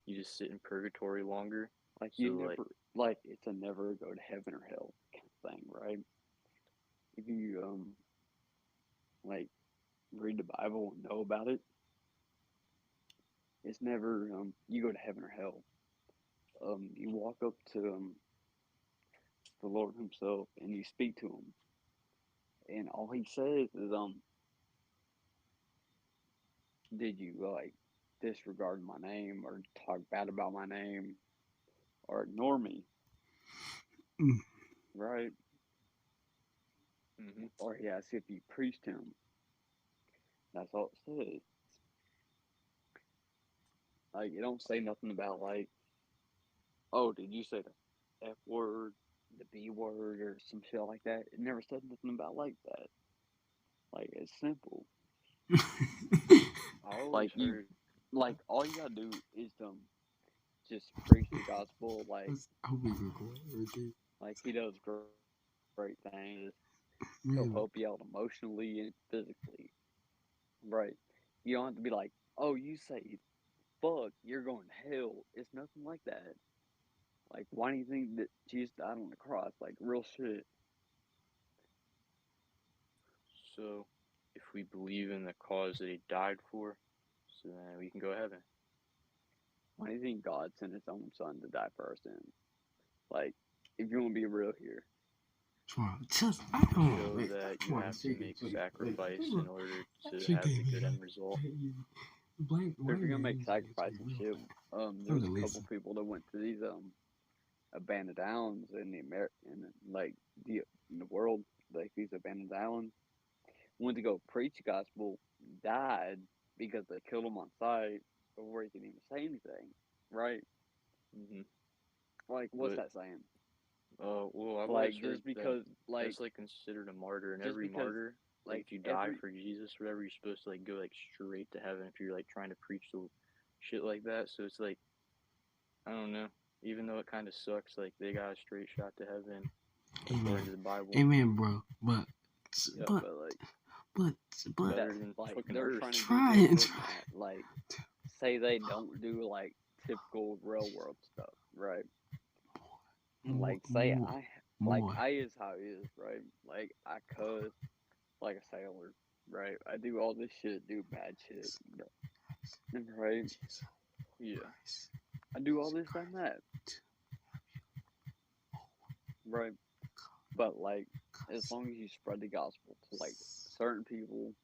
you just sit in purgatory longer. Like So you like, never, like it's a never go to heaven or hell kind of thing, right? If you like read the Bible and know about it, it's never you go to heaven or hell. You walk up to the Lord Himself and you speak to Him, and all He says is did you like disregard my name or talk bad about my name or ignore me, Mm. right? mm-hmm. Or He asks if you preached Him. That's all it says. Like it don't say nothing about like, oh, did you say the F word, the B word, or some shit like that? It never said nothing about like that. Like it's simple. I always Like you, heard. like all you gotta do is just preach the gospel. I hope we record right there. Like He does great things. He'll help you out Man, emotionally and physically, right? You don't have to be like, oh, you say fuck, you're going to hell. It's nothing like that. Like, why do you think that Jesus died on the cross? Like, real shit. So if we believe in the cause that he died for, so then we can go to heaven. Why do you think God sent His own Son to die for our sins? Like, if you want to be real here, just I To don't know, show man. that Come you on, have to shake it, make shake it. Wait, sacrifice hold in on. order to Shake have that the good man. end result. Black so if white you're gonna make man. sacrifice and shit, there I'm was gonna a couple listen. people that went to these abandoned islands in like the in the world, like these abandoned islands, went to go preach the gospel, died because they killed him on sight before he could even say anything, right? Hmm. Like, what's But that saying? well, I've always Like, heard that that's like considered a martyr, and just every because, martyr, like like, if you die every, for Jesus, whatever, you're supposed to like go like straight to heaven if you're like trying to preach the shit like that. So it's like I don't know. Even though it kind of sucks, like they got a straight shot to heaven Amen. according to the Bible. Amen, bro. yeah, But, but, like, but, but, that, Better than like, fucking they're Earth. trying to do try this and and try. that. Like, say they don't do, like, typical real world stuff, right? More, Like, more, like, more. I is how it is, right? Like, I cuss like a sailor, right? I do all this shit, do bad shit, right? Jesus Yeah. Christ. I do all this and that, right? But like, as long as you spread the gospel to like certain people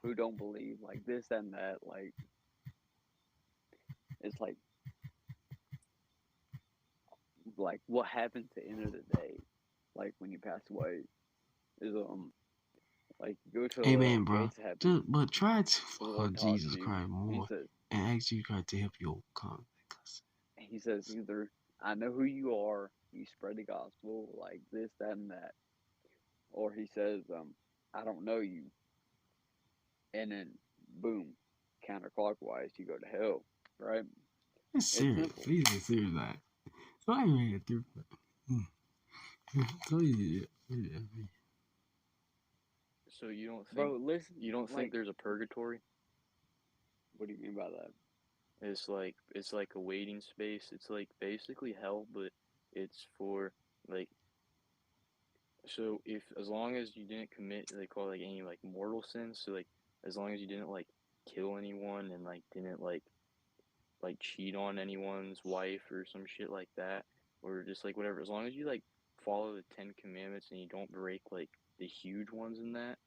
who don't believe, like this and that, it's like what happens at the end of the day, like when you pass away, is like you go to the Amen, bro. gates of heaven. But try to The follow Lord talks Jesus to you. Christ And more and ask Jesus Christ to help you overcome that. He says either I know who you are, you spread the gospel, like this, that, and that, or he says I don't know you, and then boom, counterclockwise, you go to hell, right? It's It's serious. simple. Please be serious. That. So I made it through. So yeah, yeah. So Bro, listen, you don't think like, there's a purgatory? what do you mean by that? It's like a waiting space. It's like basically hell, but it's for like so if as long as you didn't commit they call it like any like mortal sins. So like as long as you didn't like kill anyone and like didn't like cheat on anyone's wife or some shit like that, or just like whatever. As long as you like follow the Ten Commandments and you don't break like the huge ones in that,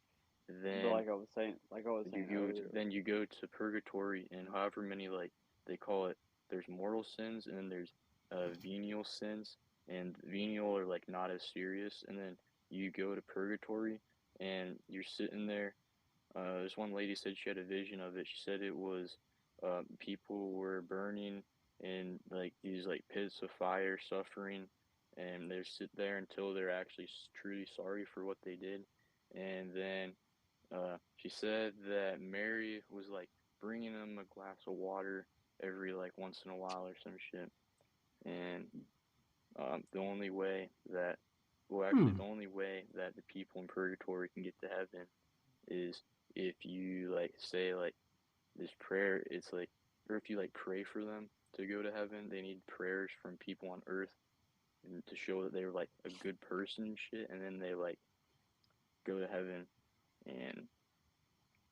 But then like I was saying earlier, you go to purgatory and however many like they call it. There's mortal sins and then there's venial sins, and venial are like not as serious, and then you go to purgatory and you're sitting there. This one lady said she had a vision of it. She said it was people were burning in like these like pits of fire, suffering, and they sit there until they're actually truly sorry for what they did, and then she said that Mary was like bringing them a glass of water every like once in a while or some shit. And the only way that, well, actually, Hmm. the only way that the people in purgatory can get to heaven is if you like say like this prayer. It's like, or if you like pray for them to go to heaven. They need prayers from people on earth and to show that they were like a good person and shit, and then they like go to heaven. And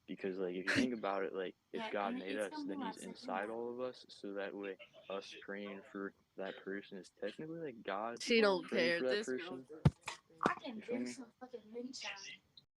because like if you think about it, like if God made us, then He's inside all of us, so that way us praying for that person is technically like God She don't praying care. for that This girl. person. I can You feel drink me? some fucking moonshine.